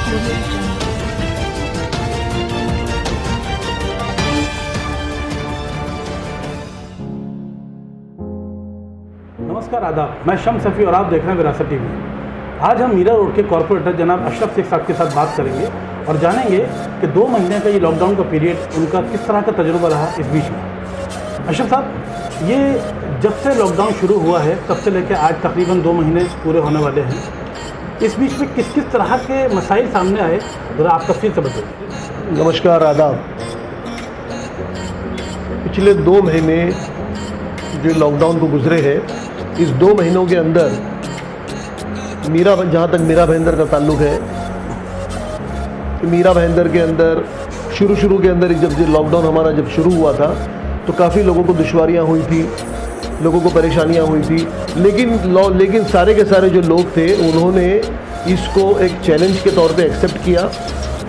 नमस्कार, आदाब। मैं शम्स सफ़ी और आप देख रहे हैं विरासत टीवी। आज हम मीरा रोड के कॉर्पोरेटर जनाब अशरफ शेख साहब के साथ बात करेंगे और जानेंगे कि 2 महीने का ये लॉकडाउन का पीरियड उनका किस तरह का तजुर्बा रहा इस बीच में। अशरफ साहब, ये जब से लॉकडाउन शुरू हुआ है तब से लेकर आज तकरीबन 2 महीने पूरे होने वाले हैं, इस बीच में किस किस तरह के मसाइल सामने आए, ज़रा आप तफसील से बताइए। नमस्कार, आदाब। पिछले 2 महीने जो लॉकडाउन को गुजरे हैं, इस 2 महीनों के अंदर जहाँ तक मीरा भाईंदर का ताल्लुक़ है, मीरा भाईंदर के अंदर शुरू के अंदर जब लॉकडाउन हमारा जब शुरू हुआ था तो काफ़ी लोगों को दुश्वारियाँ हुई थी, लोगों को परेशानियाँ हुई थी, लेकिन सारे के सारे जो लोग थे उन्होंने इसको एक चैलेंज के तौर पे एक्सेप्ट किया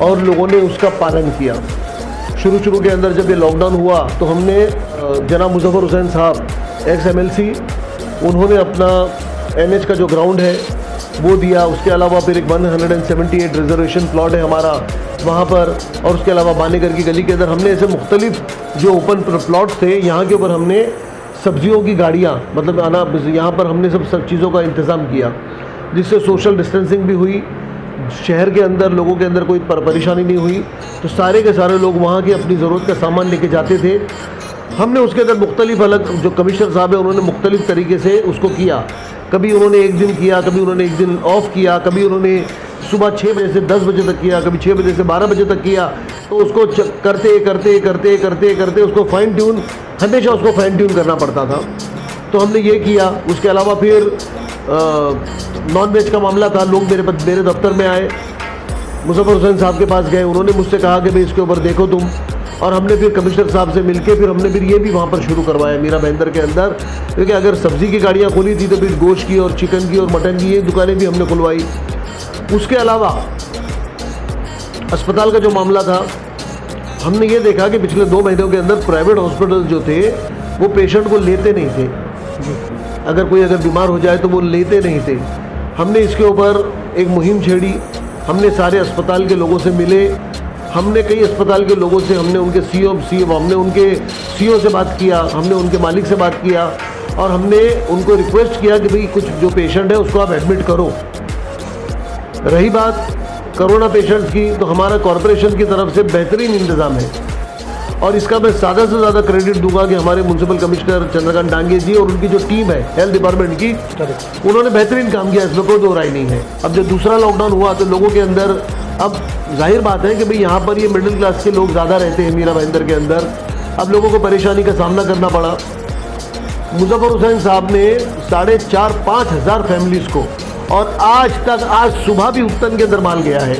और लोगों ने उसका पालन किया। शुरू के अंदर जब ये लॉकडाउन हुआ तो हमने जनाब मुजफ्फर हुसैन साहब XMLC, उन्होंने अपना NH का जो ग्राउंड है वो दिया। उसके अलावा फिर एक 178 रिजर्वेशन प्लॉट है हमारा वहाँ पर, और उसके अलावा बानेगर की गली के अंदर हमने ऐसे मुख्तलिफ जो ओपन प्लॉट थे यहाँ के ऊपर हमने सब्जियों की गाड़ियाँ, मतलब यहाँ पर हमने सब चीज़ों का इंतज़ाम किया, जिससे सोशल डिस्टेंसिंग भी हुई, शहर के अंदर लोगों के अंदर कोई परेशानी नहीं हुई। तो सारे के सारे लोग वहाँ के अपनी ज़रूरत का सामान लेके जाते थे। हमने उसके अंदर मुख्तलिफ अलग जो कमिश्नर साहब है उन्होंने मुख्तलिफ तरीके से उसको किया। कभी उन्होंने एक दिन किया, कभी उन्होंने एक दिन ऑफ किया, कभी उन्होंने सुबह 6 बजे से 10 बजे तक किया, कभी 6 बजे से 12 बजे तक किया। तो उसको करते उसको फाइन ट्यून, हमेशा उसको फाइन ट्यून करना पड़ता था। तो हमने ये किया। उसके अलावा फिर नॉन वेज का मामला था। लोग मेरे दफ्तर में आए, मुजफ्फर हुसैन साहब के पास गए, उन्होंने मुझसे कहा कि भाई इसके ऊपर देखो तुम, और हमने फिर कमिश्नर साहब से मिलके फिर हमने ये भी वहाँ पर शुरू करवाया मीरा भाईंदर के अंदर, क्योंकि अगर सब्ज़ी की गाड़ियाँ खुली थी तो फिर गोश्त की और चिकन की और मटन की ये दुकानें भी हमने खुलवाई। उसके अलावा अस्पताल का जो मामला था, हमने ये देखा कि पिछले 2 महीनों के अंदर प्राइवेट हॉस्पिटल जो थे वो पेशेंट को लेते नहीं थे। अगर कोई बीमार हो जाए तो वो लेते नहीं थे। हमने इसके ऊपर एक मुहिम छेड़ी। हमने सारे अस्पताल के लोगों से मिले, हमने कई अस्पताल के लोगों से, हमने उनके CEO से बात किया, हमने उनके मालिक से बात किया, और हमने उनको रिक्वेस्ट किया कि भाई कुछ जो पेशेंट है उसको आप एडमिट करो। रही बात कोरोना पेशेंट्स की, तो हमारा कॉरपोरेशन की तरफ से बेहतरीन इंतज़ाम है, और इसका मैं ज़्यादा से ज़्यादा क्रेडिट दूंगा कि हमारे म्यूनसिपल कमिश्नर चंद्रकांत डांगे जी और उनकी जो टीम है हेल्थ डिपार्टमेंट की, उन्होंने बेहतरीन काम किया, इसमें कोई दो राय नहीं है। अब जब दूसरा लॉकडाउन हुआ तो लोगों के अंदर, अब जाहिर बात है कि भाई यहाँ पर ये मिडिल क्लास के लोग ज़्यादा रहते हैं मीरा भाईंदर के अंदर, अब लोगों को परेशानी का सामना करना पड़ा। मुजफ्फर हुसैन साहब ने 4,500-5 हज़ार फैमिलीज़ को, और आज सुबह भी उत्तन के अंदर माल गया है,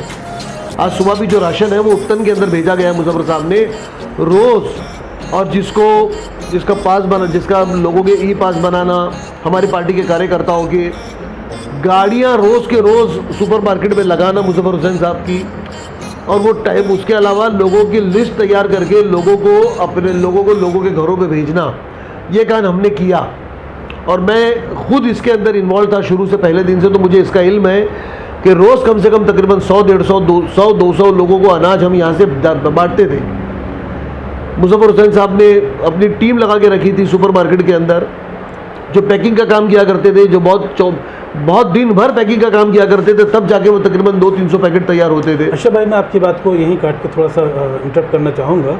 आज सुबह भी जो राशन है वो उत्तन के अंदर भेजा गया है मुजफ्फर साहब ने रोज़। और जिसका पास बना, जिसका लोगों के ई पास बनाना, हमारी पार्टी के कार्यकर्ताओं के गाड़ियां रोज़ के रोज़ सुपरमार्केट में लगाना मुजफ्फर हुसैन साहब की, और वो टाइम, उसके अलावा लोगों की लिस्ट तैयार करके लोगों के घरों पे भेजना, ये काम हमने किया। और मैं खुद इसके अंदर इन्वॉल्व था शुरू से, पहले दिन से, तो मुझे इसका इल्म है कि रोज़ कम से कम तकरीबन 100-150-200 लोगों को अनाज हम यहाँ से बांटते थे। मुजफ्फर हुसैन साहब ने अपनी टीम लगा के रखी थी सुपरमार्केट के अंदर, जो पैकिंग का काम किया करते थे, जो बहुत दिन भर पैकिंग का काम किया करते थे, तब जाके वो तकरीबन 200-300 पैकेट तैयार होते थे। अच्छा भाई, मैं आपकी बात को यहीं काट के थोड़ा सा इंटरप्ट करना चाहूँगा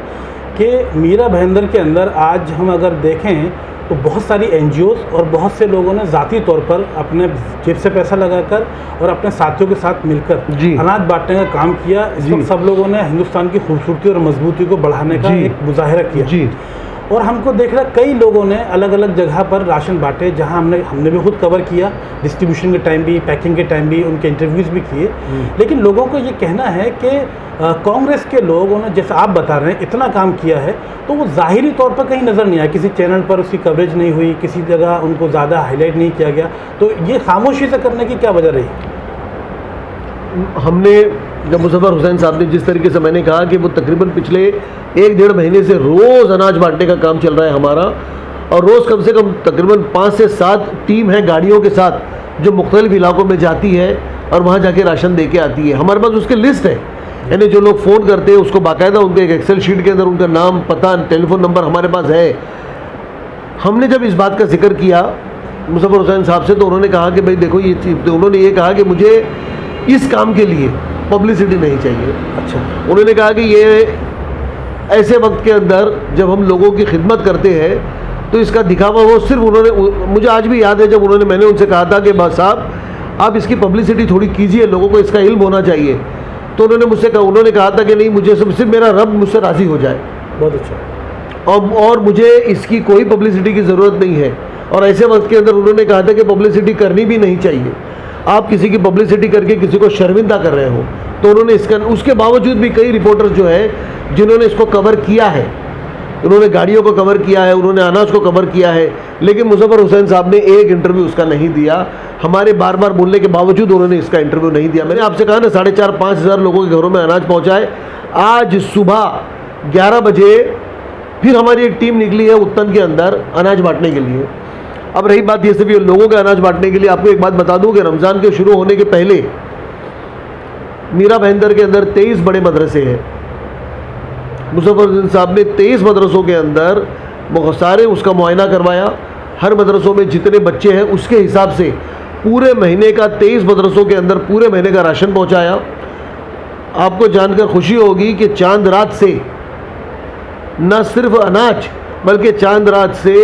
कि मीरा भाईंदर के अंदर आज हम अगर देखें तो बहुत सारी NGOs और बहुत से लोगों ने ज़ाती तौर पर अपने जेब से पैसा लगाकर और अपने साथियों के साथ मिलकर अनाज बांटने का काम किया। इस वक्त सब लोगों ने हिंदुस्तान की खूबसूरती और मजबूती को बढ़ाने का एक मुजाहिरा किया, और हमको देख रहा कई लोगों ने अलग अलग जगह पर राशन बांटे, जहां हमने भी खुद कवर किया, डिस्ट्रीब्यूशन के टाइम भी, पैकिंग के टाइम भी, उनके इंटरव्यूज़ भी किए। लेकिन लोगों को ये कहना है कि कांग्रेस के लोगों ने, जैसे आप बता रहे हैं, इतना काम किया है तो वो ज़ाहिरी तौर पर कहीं नज़र नहीं आया, किसी चैनल पर उसकी कवरेज नहीं हुई, किसी जगह उनको ज़्यादा हाईलाइट नहीं किया गया। तो ये खामोशी से करने की क्या वजह रही? हमने जब मुजफ्फर हुसैन साहब ने, जिस तरीके से मैंने कहा कि वो तकरीबन पिछले 1-1.5 महीने से रोज़ अनाज बांटने का काम चल रहा है हमारा, और रोज़ कम से कम तकरीबन 5 से 7 टीम है गाड़ियों के साथ जो मुख्तलिफ इलाकों में जाती है और वहाँ जाके राशन दे के आती है। हमारे पास उसकी लिस्ट है, यानी जो लोग फ़ोन करते हैं उसको बाकायदा उनके एक एक्सेल शीट के अंदर उनका नाम, पता, टेलीफोन नंबर हमारे पास है। हमने जब इस बात का जिक्र किया मुज़फ़्फ़र हुसैन साहब से, तो उन्होंने कहा कि भाई देखो ये चीज़, तो उन्होंने ये कहा कि मुझे इस काम के लिए पब्लिसिटी नहीं चाहिए। अच्छा, उन्होंने कहा कि ये ऐसे वक्त के अंदर जब हम लोगों की खिदमत करते हैं तो इसका दिखावा वो सिर्फ उन्होंने, मुझे आज भी याद है जब मैंने उनसे कहा था कि बस साहब आप इसकी पब्लिसिटी थोड़ी कीजिए, लोगों को इसका इल्म होना चाहिए, तो उन्होंने कहा था कि नहीं, मुझे सिर्फ मेरा रब मुझसे राज़ी हो जाए। बहुत अच्छा। और मुझे इसकी कोई पब्लिसिटी की ज़रूरत नहीं है। और ऐसे वक्त के अंदर उन्होंने कहा था कि पब्लिसिटी करनी भी नहीं चाहिए, आप किसी की पब्लिसिटी करके किसी को शर्मिंदा कर रहे हो। तो उन्होंने उसके बावजूद भी कई रिपोर्टर्स जो है जिन्होंने इसको कवर किया है, उन्होंने गाड़ियों को कवर किया है, उन्होंने अनाज को कवर किया है, लेकिन मुज़फ़्फ़र हुसैन साहब ने एक इंटरव्यू उसका नहीं दिया। हमारे बार बार बोलने के बावजूद उन्होंने इसका इंटरव्यू नहीं दिया। मैंने आपसे कहा ना 4,500-5 हज़ार लोगों के घरों में अनाज पहुँचाए। आज सुबह 11 बजे फिर हमारी एक टीम निकली है उत्तन के अंदर अनाज बांटने के लिए। अब रही बात ये सिर्फ लोगों के अनाज बांटने के लिए, आपको एक बात बता दूं कि रमज़ान के शुरू होने के पहले मीरा भाईंदर के अंदर 23 बड़े मदरसे हैं। मुज़फ़्फ़र हुसैन साहब ने 23 मदरसों के अंदर सारे उसका मुआयना करवाया। हर मदरसों में जितने बच्चे हैं उसके हिसाब से पूरे महीने का 23 मदरसों के अंदर पूरे महीने का राशन पहुंचाया। आपको जानकर खुशी होगी कि चांद रात से न सिर्फ अनाज बल्कि चांद रात से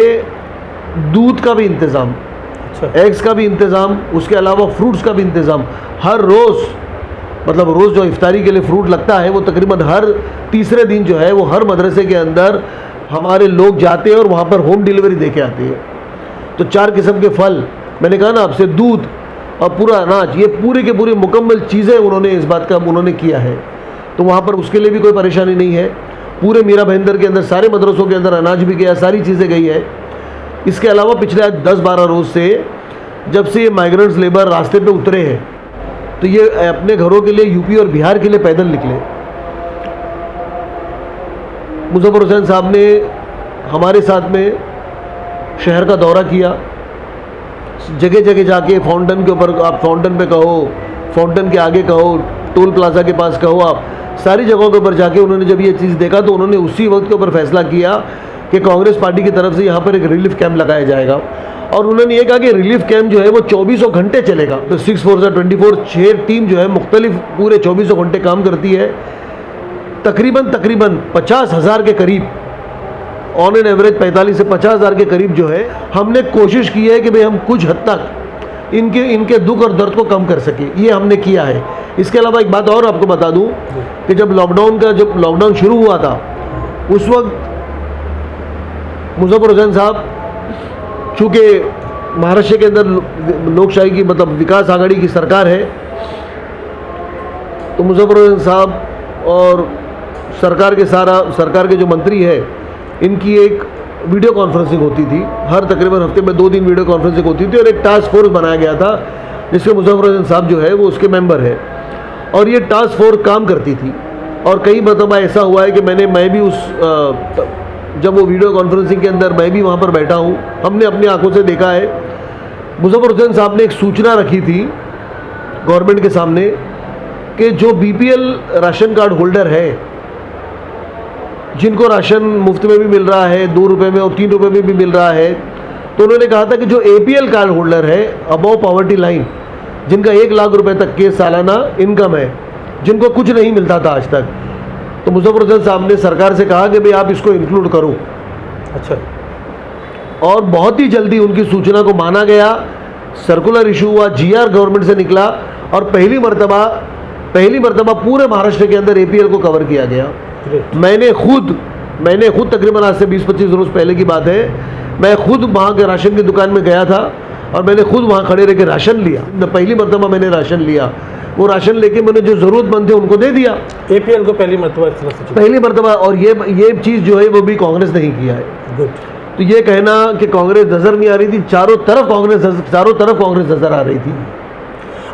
दूध का भी इंतज़ाम, अच्छा, एग्स का भी इंतज़ाम, उसके अलावा फ्रूट्स का भी इंतज़ाम। हर रोज़, मतलब रोज़ जो इफ्तारी के लिए फ्रूट लगता है वो तकरीबन हर तीसरे दिन जो है वो हर मदरसे के अंदर हमारे लोग जाते हैं और वहाँ पर होम डिलीवरी दे के आते हैं। तो 4 किस्म के फल, मैंने कहा ना आपसे, दूध और पूरा अनाज, ये पूरे के पूरे मुकम्मल चीज़ें उन्होंने इस बात का उन्होंने किया है। तो वहाँ पर उसके लिए भी कोई परेशानी नहीं है। पूरे मीरा भाईंदर के अंदर सारे मदरसों के अंदर अनाज भी गया, सारी चीज़ें गई है। इसके अलावा पिछले आज 10-12 रोज़ से जब से ये माइग्रेंट्स लेबर रास्ते पे उतरे हैं तो ये अपने घरों के लिए यूपी और बिहार के लिए पैदल निकले। मुज़फ़्फ़र हुसैन साहब ने हमारे साथ में शहर का दौरा किया, जगह जगह जाके फाउंटेन के ऊपर, आप फाउंटेन पे कहो, फाउंटेन के आगे कहो, टोल प्लाजा के पास कहो, आप सारी जगहों के ऊपर जाके उन्होंने जब ये चीज़ देखा तो उन्होंने उसी वक्त के ऊपर फैसला किया कि कांग्रेस पार्टी की तरफ से यहाँ पर एक रिलीफ कैंप लगाया जाएगा। और उन्होंने ये कहा कि रिलीफ कैंप जो है वो 24 घंटे चलेगा। तो 6 4 24 6 टीम जो है मुख्तलिफ पूरे 24 घंटे काम करती है। तकरीबन 50,000 के करीब, ऑन एन एवरेज 45 से 50,000 के करीब जो है हमने कोशिश की है कि भाई हम कुछ हद तक इनके दुख और दर्द को कम कर सके, ये हमने किया है। इसके अलावा एक बात और आपको बता दूं कि जब लॉकडाउन शुरू हुआ था उस वक्त मुज़फ़्फ़र हुसैन साहब, चूँकि महाराष्ट्र के अंदर लोकशाही की, मतलब विकास आघाड़ी की सरकार है, तो मुज़फ़्फ़र हुसैन साहब और सरकार के जो मंत्री है इनकी एक वीडियो कॉन्फ्रेंसिंग होती थी। हर तकरीबन हफ्ते में 2 दिन वीडियो कॉन्फ्रेंसिंग होती थी और एक टास्क फोर्स बनाया गया था जिसके मुज़फ़्फ़र हुसैन साहब जो है वो उसके मेंबर है। और ये टास्क फोर्स काम करती थी और कई मरतबा ऐसा हुआ है कि मैं भी जब वो वीडियो कॉन्फ्रेंसिंग के अंदर मैं भी वहाँ पर बैठा हूँ, हमने अपनी आंखों से देखा है। मुज़फ़्फ़र हुसैन साहब ने एक सूचना रखी थी गवर्नमेंट के सामने कि जो बीपीएल राशन कार्ड होल्डर है, जिनको राशन मुफ्त में भी मिल रहा है, 2 रुपये में और 3 रुपये में भी मिल रहा है, तो उन्होंने कहा था कि जो एपीएल कार्ड होल्डर है, अबव पॉवर्टी लाइन, जिनका 1 लाख रुपए तक के सालाना इनकम है, जिनको कुछ नहीं मिलता था आज तक, तो मुज़फ़्फ़र हुसैन साहब ने सरकार से कहा कि भाई आप इसको इंक्लूड करो। अच्छा। और बहुत ही जल्दी उनकी सूचना को माना गया, सर्कुलर इशू हुआ, जीआर गवर्नमेंट से निकला और पहली मरतबा पूरे महाराष्ट्र के अंदर एपीएल को कवर किया गया। मैंने खुद तकरीबन आज से 20-25 रोज़ पहले की बात है, मैं खुद वहाँ के राशन की दुकान में गया था और मैंने खुद वहाँ खड़े रह के राशन लिया। पहली मरतबा मैंने राशन लिया, वो राशन लेके मैंने जो ज़रूरतमंद थे उनको दे दिया। एपीएल को पहली मरतबा, और ये चीज़ जो है वो भी कांग्रेस नहीं किया है। गुड। तो ये कहना कि कांग्रेस नज़र नहीं आ रही थी, चारों तरफ कांग्रेस नज़र आ रही थी।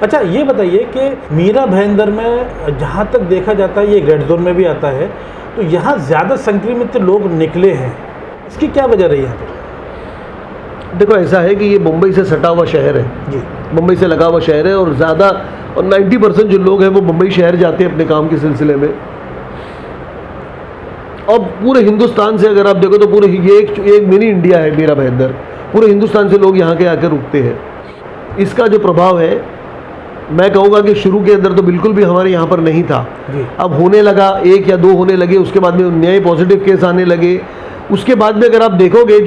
अच्छा, ये बताइए कि मीरा भाईंदर में जहाँ तक देखा जाता है ये रेड जोन में भी आता है, तो यहाँ ज़्यादा संक्रमित लोग निकले हैं, इसकी क्या वजह रही है? देखो ऐसा है कि ये मुंबई से सटा हुआ शहर है जी। मुंबई से लगा हुआ शहर है और ज़्यादा और 90% जो लोग हैं वो मुंबई शहर जाते हैं अपने काम के सिलसिले में। और पूरे हिंदुस्तान से अगर आप देखो तो पूरे ये एक मिनी इंडिया है मीरा भाईंदर। पूरे हिंदुस्तान से लोग यहाँ के आकर रुकते हैं। इसका जो प्रभाव है मैं कहूँगा कि शुरू के अंदर तो बिल्कुल भी हमारे यहाँ पर नहीं था जी। अब होने लगा, 1 या 2 होने लगे, उसके बाद में नए पॉजिटिव केस आने लगे। उसके बाद में अगर आप देखोगे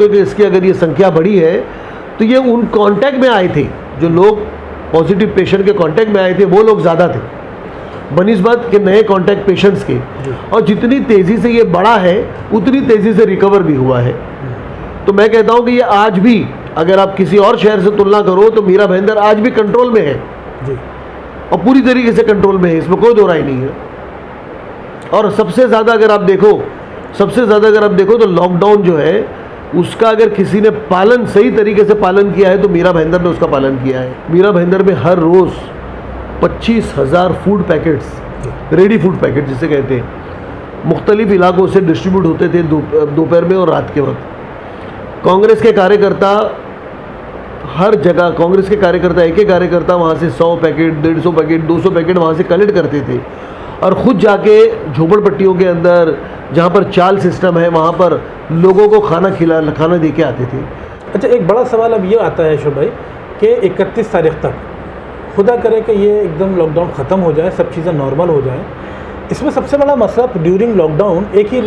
कि इसकी अगर ये संख्या बढ़ी है तो ये उन कांटेक्ट में आए थे, जो लोग पॉजिटिव पेशेंट के कांटेक्ट में आए थे वो लोग ज़्यादा थे बनिस्बत के नए कांटेक्ट पेशेंट्स के। और जितनी तेज़ी से ये बढ़ा है उतनी तेज़ी से रिकवर भी हुआ है। तो मैं कहता हूँ कि ये आज भी अगर आप किसी और शहर से तुलना करो तो मीरा भाईंदर आज भी कंट्रोल में है जी। और पूरी तरीके से कंट्रोल में है, इसमें कोई दो राय नहीं है। और सबसे ज़्यादा अगर आप देखो तो लॉकडाउन जो है उसका अगर किसी ने पालन सही तरीके से पालन किया है तो मीरा भाईंदर ने उसका पालन किया है। मीरा भाईंदर में हर रोज़ 25,000 food packets, ready food packet जिसे कहते हैं, मुख्तलिफ इलाकों से डिस्ट्रीब्यूट होते थे दोपहर में और रात के वक्त। कांग्रेस के कार्यकर्ता हर जगह, कांग्रेस के कार्यकर्ता एक कार्यकर्ता वहाँ से 100 पैकेट, 150 पैकेट, 200 पैकेट वहाँ से कलेक्ट करते थे और ख़ुद जाके झोपड़पट्टियों के अंदर जहाँ पर चाल सिस्टम है वहाँ पर लोगों को खाना दे के आते थे। अच्छा, एक बड़ा सवाल अब ये आता है अशोक भाई कि 31 तारीख तक खुदा करे कि ये एकदम लॉकडाउन ख़त्म हो जाए, सब चीज़ें नॉर्मल हो जाए। इसमें सबसे बड़ा मसला ड्यूरिंग लॉकडाउन एक ही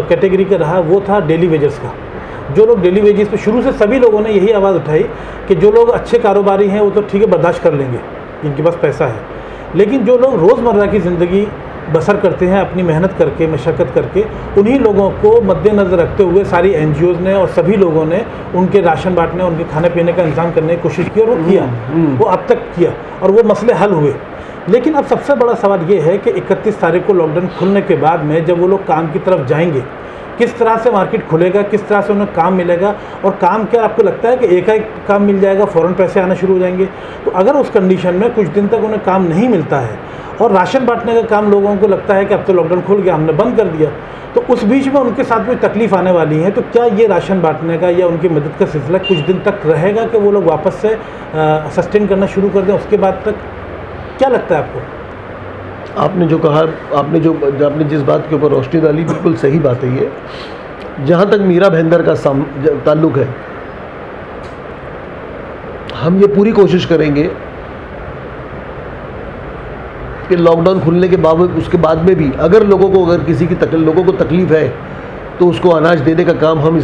कैटेगरी का रहा, वो था डेली वेजेस का। जो लोग डेली वेजेस पे शुरू से सभी लोगों ने यही आवाज़ उठाई कि जो लोग अच्छे कारोबारी हैं वो तो ठीक है बर्दाश्त कर लेंगे, इनके पास पैसा है। लेकिन जो लोग रोज़मर्रा की ज़िंदगी बसर करते हैं अपनी मेहनत करके, मशक्क़त करके, उन्हीं लोगों को मद्देनज़र रखते हुए सारी NGOs ने और सभी लोगों ने उनके राशन बांटने, उनके खाने पीने का इंतज़ाम करने की कोशिश की और वो किया, वो अब तक किया और वो मसले हल हुए। लेकिन अब सबसे बड़ा सवाल ये है कि 31 तारीख को लॉकडाउन खुलने के बाद में जब वो लोग काम की तरफ जाएंगे, किस तरह से मार्केट खुलेगा, किस तरह से उन्हें काम मिलेगा। और काम क्या आपको लगता है कि एक काम मिल जाएगा, फ़ौरन पैसे आना शुरू हो जाएंगे? तो अगर उस कंडीशन में कुछ दिन तक उन्हें काम नहीं मिलता है और राशन बांटने का काम लोगों को लगता है कि अब तो लॉकडाउन खुल गया, हमने बंद कर दिया, तो उस बीच में उनके साथ कोई तकलीफ़ आने वाली है, तो क्या ये राशन बांटने का या उनकी मदद का सिलसिला कुछ दिन तक रहेगा कि वो लोग वापस से सस्टेन करना शुरू कर दें उसके बाद तक? क्या लगता है आपको? आपने जो कहा, आपने जिस बात के ऊपर रोशनी डाली, बिल्कुल सही बात है ये। जहाँ तक मीरा भाईंदर का ताल्लुक़ है, हम ये पूरी कोशिश करेंगे कि लॉकडाउन खुलने के बावजूद उसके बाद में भी अगर लोगों को तकलीफ़ है तो उसको अनाज देने का काम हम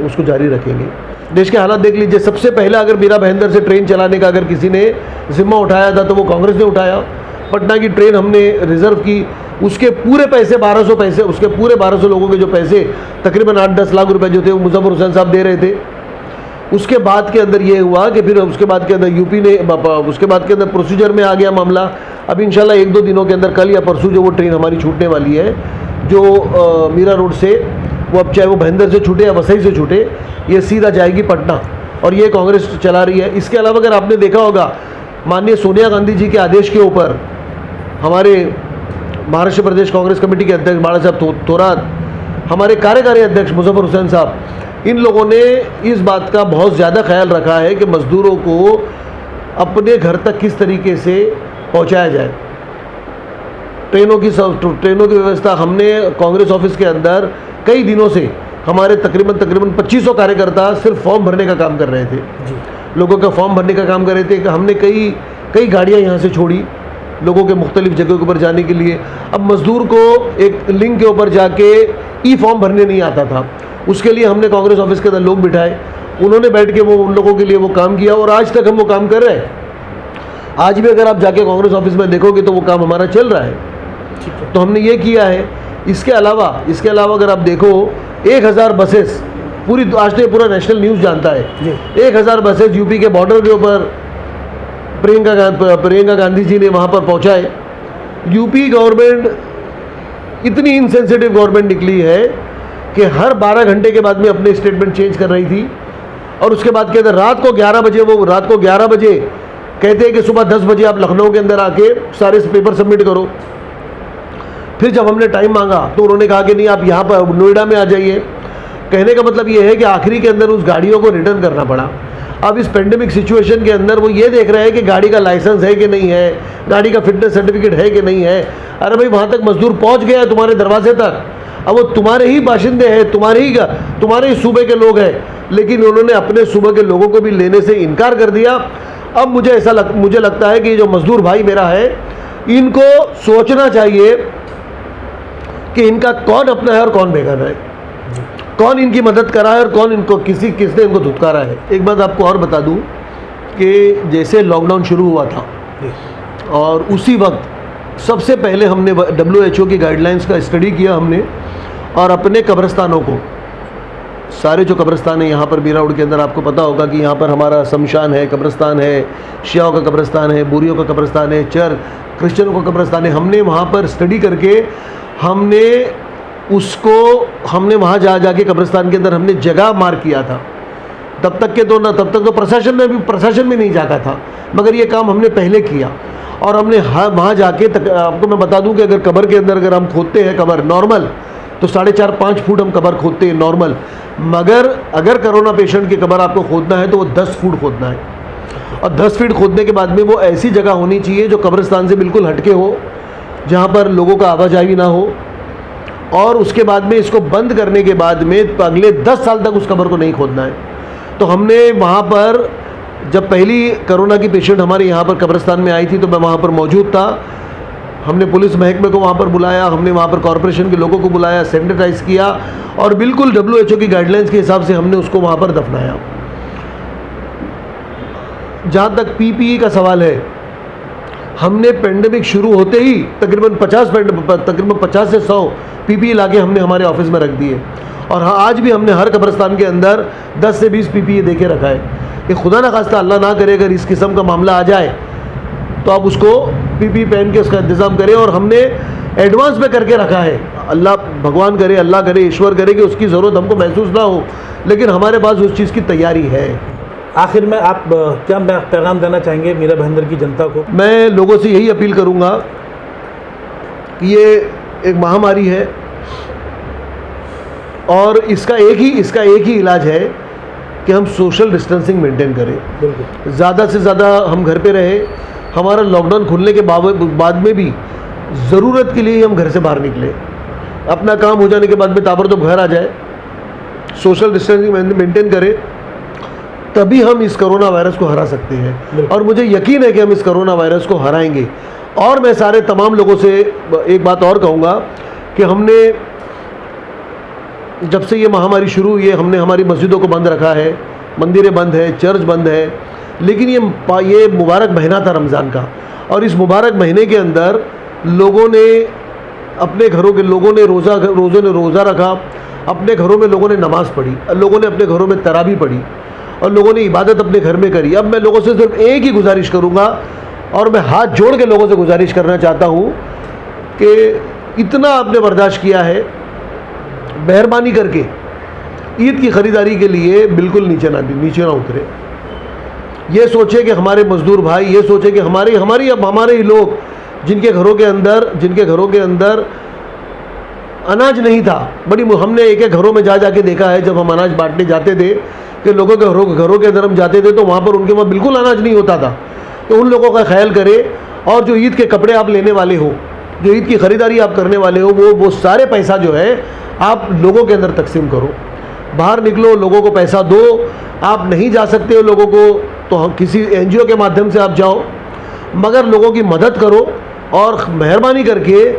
उसको जारी रखेंगे। देश के हालात देख लीजिए। सबसे पहले अगर मीरा भाईंदर से ट्रेन चलाने का अगर किसी ने जिम्मा उठाया था तो वो कांग्रेस ने उठाया। पटना की ट्रेन हमने रिजर्व की, उसके पूरे पैसे 1200 लोगों के जो पैसे तकरीबन 8-10 लाख रुपए जो थे वो मुजफ्फर हुसैन साहब दे रहे थे। उसके बाद के अंदर ये हुआ कि फिर उसके बाद के अंदर यूपी ने उसके बाद के अंदर प्रोसीजर में आ गया मामला। अब इंशाल्लाह 1-2 दिनों के अंदर, कल या परसों, जो वो ट्रेन हमारी छूटने वाली है जो मीरा रोड से, वो अब चाहे वो भाईंदर से छूटे या वसई से छूटे, ये सीधा जाएगी पटना और ये कांग्रेस चला रही है। इसके अलावा अगर आपने देखा होगा, माननीय सोनिया गांधी जी के आदेश के ऊपर हमारे महाराष्ट्र प्रदेश कांग्रेस कमेटी के अध्यक्ष बाला साहब थोरात, हमारे कार्यकारी अध्यक्ष मुजफ्फर हुसैन साहब, इन लोगों ने इस बात का बहुत ज़्यादा ख्याल रखा है कि मज़दूरों को अपने घर तक किस तरीके से पहुंचाया जाए। ट्रेनों की व्यवस्था हमने कांग्रेस ऑफिस के अंदर कई दिनों से, हमारे तकरीबन 2500 कार्यकर्ता सिर्फ फॉर्म भरने का काम कर रहे थे, लोगों का फॉर्म भरने का काम कर रहे थे। कि हमने कई गाड़ियाँ यहाँ से छोड़ी लोगों के मुख्तलिफ जगहों के ऊपर जाने के लिए। अब मज़दूर को एक लिंक के ऊपर जाके फॉर्म भरने नहीं आता था, उसके लिए हमने कांग्रेस ऑफिस के अंदर लोग बिठाए, उन्होंने बैठ के वो उन लोगों के लिए वो काम किया और आज तक हम वो काम कर रहे हैं। आज भी अगर आप जाके कांग्रेस ऑफिस में देखोगे तो वो काम हमारा चल रहा है। तो हमने ये किया है। इसके अलावा अगर आप देखो 1000 बसेस, आज तो ये पूरा नेशनल न्यूज़ जानता है, 1000 बसेस यूपी के बॉर्डर के ऊपर प्रियंका गांधी जी ने वहाँ पर पहुँचाए। यूपी गवर्नमेंट इतनी इनसेंसिटिव गवर्नमेंट निकली है कि हर 12 घंटे के बाद में अपने स्टेटमेंट चेंज कर रही थी और उसके बाद के अंदर रात को 11 बजे कहते हैं कि सुबह 10 बजे आप लखनऊ के अंदर आके सारे पेपर सबमिट करो। फिर जब हमने टाइम मांगा तो उन्होंने कहा कि नहीं, आप यहाँ पर नोएडा में आ जाइए। कहने का मतलब ये है कि आखिरी के अंदर उस गाड़ियों को रिटर्न करना पड़ा। अब इस पेंडेमिक सिचुएशन के अंदर वो ये देख रहे हैं कि गाड़ी का लाइसेंस है कि नहीं है, गाड़ी का फिटनेस सर्टिफिकेट है कि नहीं है। अरे भाई, वहाँ तक मजदूर पहुँच गया है तुम्हारे दरवाजे तक, अब वो तुम्हारे ही बाशिंदे हैं, तुम्हारे ही सूबे के लोग हैं, लेकिन उन्होंने अपने सूबे के लोगों को भी लेने से इनकार कर दिया। अब मुझे लगता है कि जो मजदूर भाई मेरा है, इनको सोचना चाहिए कि इनका कौन अपना है और कौन बेगाना है, कौन इनकी मदद करा है और कौन इनको किसने इनको धुतकारा है। एक बात आपको और बता दूं कि जैसे लॉकडाउन शुरू हुआ था और उसी वक्त सबसे पहले हमने WHO की गाइडलाइंस का स्टडी किया हमने, और अपने कब्रिस्तानों को, सारे जो कब्रिस्तान है यहाँ पर बीरा रोड के अंदर, आपको पता होगा कि यहाँ पर हमारा शमशान है, कब्रिस्तान है, शियाओं का कब्रिस्तान है, बुरियों का कब्रिस्तान है, क्रिश्चियनों का कब्रिस्तान है। हमने वहाँ पर स्टडी करके हमने वहाँ जाके कब्रिस्तान के अंदर हमने जगह मार्क किया था। तब तक तो प्रशासन में नहीं जाता था, मगर ये काम हमने पहले किया। और हमने वहाँ जाके आपको मैं बता दूं कि अगर कब्र के अंदर अगर हम खोदते हैं कब्र नॉर्मल, तो 4.5-5 फुट हम कब्र खोदते हैं नॉर्मल, मगर अगर कोरोना पेशेंट की कब्र आपको खोदना है तो वो 10 फुट खोदना है। और 10 फीट खोदने के बाद में वो ऐसी जगह होनी चाहिए जो कब्रिस्तान से बिल्कुल हटके हो, जहाँ पर लोगों का आवाजाही ना हो। और उसके बाद में इसको बंद करने के बाद में अगले 10 साल तक उस कब्र को नहीं खोदना है। तो हमने वहाँ पर, जब पहली कोरोना की पेशेंट हमारे यहाँ पर कब्रिस्तान में आई थी तो मैं वहाँ पर मौजूद था। हमने पुलिस महकमे को वहाँ पर बुलाया, हमने वहाँ पर कॉरपोरेशन के लोगों को बुलाया, सैनिटाइज किया और बिल्कुल WHO की गाइडलाइंस के हिसाब से हमने उसको वहाँ पर दफनाया। जहाँ तक PPE का सवाल है, हमने पेंडेमिक शुरू होते ही तकरीबन 50 से 100 PPE लाके हमने हमारे ऑफिस में रख दिए। और हाँ, आज भी हमने हर कब्रिस्तान के अंदर 10 से 20 PPE देके रखा है कि खुदा ना खास्ता, अल्लाह ना करे, अगर इस किस्म का मामला आ जाए तो आप उसको PPE पहन के उसका इंतज़ाम करें। और हमने एडवांस में करके रखा है। भगवान करे, अल्लाह करे, ईश्वर करे कि उसकी ज़रूरत हमको महसूस ना हो, लेकिन हमारे पास उस चीज़ की तैयारी है। आखिर में आप क्या पैगाम देना चाहेंगे मीरा भाईंदर की जनता को? मैं लोगों से यही अपील करूँगा कि ये एक महामारी है और इसका एक ही इलाज है कि हम सोशल डिस्टेंसिंग मेंटेन करें। ज़्यादा से ज़्यादा हम घर पे रहे। हमारा लॉकडाउन खुलने के बाद में भी ज़रूरत के लिए हम घर से बाहर निकले, अपना काम हो जाने के बाद में ताबड़तोड़ घर आ जाए, सोशल डिस्टेंसिंग मेंटेन करें, तभी हम इस कोरोना वायरस को हरा सकते हैं। और मुझे यकीन है कि हम इस कोरोना वायरस को हराएंगे। और मैं सारे तमाम लोगों से एक बात और कहूँगा कि हमने जब से ये महामारी शुरू हुई है, हमने हमारी मस्जिदों को बंद रखा है, मंदिरें बंद है, चर्च बंद है, लेकिन ये मुबारक महीना था रमज़ान का। और इस मुबारक महीने के अंदर लोगों ने अपने घरों के लोगों ने रोज़ा रखा, अपने घरों में लोगों ने नमाज़ पढ़ी, लोगों ने अपने घरों में तरावी पढ़ी और लोगों ने इबादत अपने घर में करी। अब मैं लोगों से सिर्फ एक ही गुजारिश करूँगा और मैं हाथ जोड़ के लोगों से गुजारिश करना चाहता हूँ कि इतना आपने बर्दाश्त किया है, मेहरबानी करके ईद की ख़रीदारी के लिए बिल्कुल नीचे ना उतरे। ये सोचे कि हमारे मज़दूर भाई, ये सोचे कि हमारे ही लोग जिनके घरों के अंदर अनाज नहीं था। हमने एक घरों में जा के देखा है, जब हम अनाज बांटने जाते थे कि लोगों के घरों के अंदर हम जाते थे तो वहाँ पर उनके वहाँ बिल्कुल अनाज नहीं होता था। तो उन लोगों का ख्याल करें। और जो ईद के कपड़े आप लेने वाले हो, जो ईद की ख़रीदारी आप करने वाले हो, वो सारे पैसा जो है आप लोगों के अंदर तकसीम करो। बाहर निकलो, लोगों को पैसा दो। आप नहीं जा सकते हो लोगों को तो हम किसी NGO के माध्यम से आप जाओ, मगर लोगों की मदद करो। और मेहरबानी करके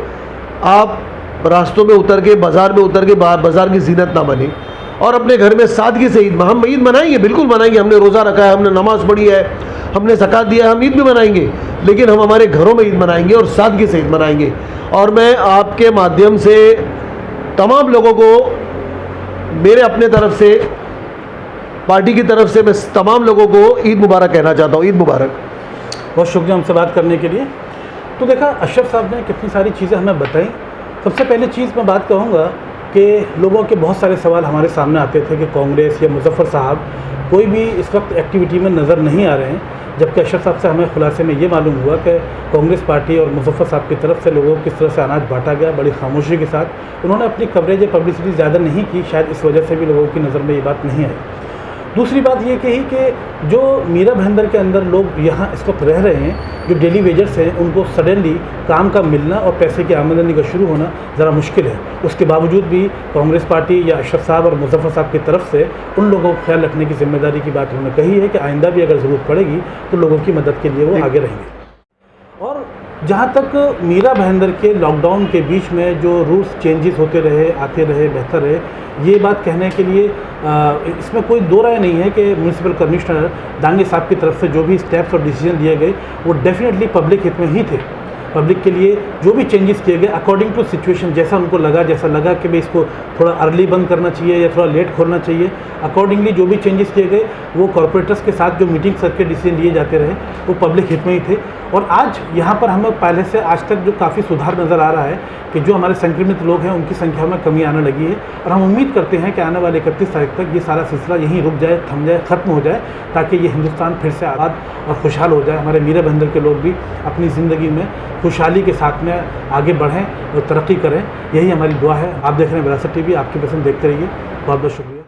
आप रास्तों में उतर के, बाज़ार में उतर के बाज़ार की जीनत ना बने और अपने घर में सादगी से हम ईद मनाएंगे, बिल्कुल मनाएंगे। हमने रोज़ा रखा है, हमने नमाज़ पढ़ी है, हमने ज़कात दिया है, हम ईद भी मनाएंगे, लेकिन हम हमारे घरों में ईद मनाएंगे और सादगी से ईद मनाएंगे। और मैं आपके माध्यम से तमाम लोगों को, मेरे अपने तरफ से, पार्टी की तरफ से, मैं तमाम लोगों को ईद मुबारक कहना चाहता हूँ। ईद मुबारक। बहुत शुक्रिया हमसे बात करने के लिए। तो देखा, अशरफ साहब ने कितनी सारी चीज़ें हमें बताई। सबसे पहली चीज़ मैं बात कहूँगा कि लोगों के बहुत सारे सवाल हमारे सामने आते थे कि कांग्रेस या मुजफ्फर साहब कोई भी इस वक्त एक्टिविटी में नज़र नहीं आ रहे हैं, जबकि अशरफ साहब से हमें खुलासे में ये मालूम हुआ कि कांग्रेस पार्टी और मुजफ्फर साहब की तरफ से लोगों को किस तरह से अनाज बांटा गया, बड़ी खामोशी के साथ। उन्होंने अपनी कवरेज या पब्लिसिटी ज़्यादा नहीं की, शायद इस वजह से भी लोगों की नज़र में ये बात नहीं आई। दूसरी बात ये कही कि जो मीरा भाईंदर के अंदर लोग यहाँ इस वक्त रह रहे हैं, जो डेली वेजर्स हैं, उनको सडनली काम का मिलना और पैसे की आमदनी का शुरू होना ज़रा मुश्किल है। उसके बावजूद भी कांग्रेस पार्टी या अशरफ साहब और मुजफ्फर साहब की तरफ से उन लोगों को ख्याल रखने की जिम्मेदारी की बात उन्होंने कही है कि आइंदा भी अगर ज़रूरत पड़ेगी तो लोगों की मदद के लिए वो आगे रहेंगे। और जहाँ तक मीरा भाईंदर के लॉकडाउन के बीच में जो रूल्स चेंजेस होते रहे, आते रहे, बेहतर रहे, ये बात कहने के लिए इसमें कोई दो राय नहीं है कि म्यूनसिपल कमिश्नर दांगे साहब की तरफ से जो भी स्टेप्स और डिसीजन लिए गए वो डेफिनेटली पब्लिक हित में ही थे। पब्लिक के लिए जो भी चेंजेस किए गए अकॉर्डिंग टू सिचुएशन, जैसा उनको लगा, जैसा लगा कि भाई इसको थोड़ा अर्ली बंद करना चाहिए या थोड़ा लेट खोलना चाहिए, अकॉर्डिंगली जो भी चेंजेस किए गए वो कॉरपोरेटर्स के साथ जो मीटिंग करके डिसीजन लिए जाते रहे वो पब्लिक हित में ही थे। और आज यहाँ पर हमें पहले से आज तक जो काफ़ी सुधार नज़र आ रहा है कि जो हमारे संक्रमित लोग हैं उनकी संख्या में कमी आने लगी है। और हम उम्मीद करते हैं कि आने वाले 31 तारीख तक ये सारा सिलसिला यहीं रुक जाए, थम जाए, ख़त्म हो जाए, ताकि ये हिंदुस्तान फिर से आबाद और खुशहाल हो जाए। हमारे मीरा भाईंदर के लोग भी अपनी ज़िंदगी में खुशहाली के साथ में आगे बढ़ें और तरक्की करें, यही हमारी दुआ है। आप देख रहे हैं विरासत टीवी, आपकी पसंद देखते रहिए। बहुत बहुत शुक्रिया।